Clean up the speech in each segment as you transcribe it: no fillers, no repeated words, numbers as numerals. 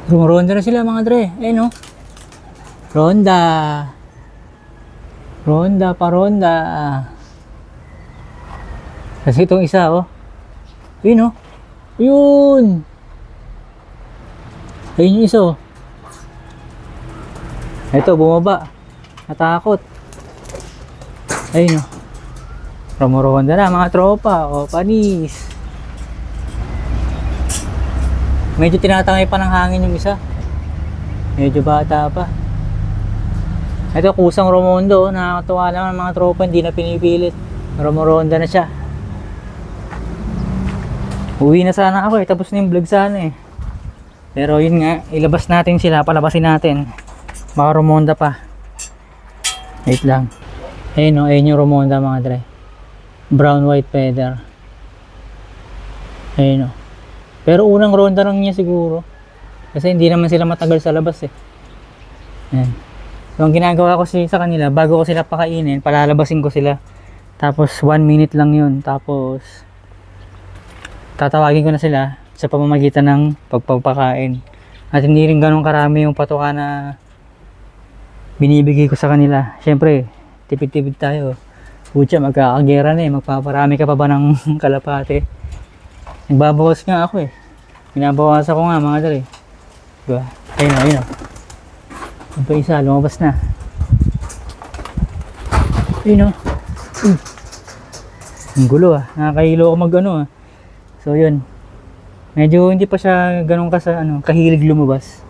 Rumoronda na sila mga dre. Ayun no. Ronda. Ronda pa ronda. Kasi itong isa oh. Ayun oh. Ayun. Ayun yung isa oh. Ito bumaba. Natakot. Ayun oh. Rumoronda na mga tropa. O panis. Medyo tinatangay pa ng hangin yung isa. Medyo bata pa. Ito kusang rumondo. Nakakatuwa naman mga tropa. Hindi na pinipilit. Rumoronda na siya. Uwi na sana ako eh. Tapos na yung vlog sana eh. Pero yun nga. Ilabas natin sila. Palabasin natin. Baka rumonda pa. Wait lang. Ayun o. Ayun yung rumonda mga dre. Brown white feather. Ayun o. Pero unang ronda lang niya siguro. Kasi hindi naman sila matagal sa labas eh. Ayan. So ang ginagawa ko sa kanila, bago ko sila pakainin, palalabasin ko sila. Tapos 1 minute lang yun. Tapos tatawagin ko na sila sa pamamagitan ng pagpapakain. At hindi rin ganun karami yung patuka na binibigay ko sa kanila. Siyempre, tipid-tipid tayo. Pucha, magkakagera na eh. Magpaparami ka pa ba ng kalapate? Nagbabawas nga ako eh. Binabawas ako nga mga dali. Diba? Ayun o, ayun o. Yung pa isa, lumabas na. Ayun o. Ang gulo ah. Nakakahilo ako mag ano ah. So yun. Medyo hindi pa siya ganun kahilig lumabas.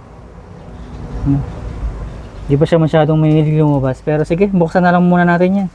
Hindi pa siya masyadong mahilig lumabas. Pero sige, buksan na lang muna natin yan.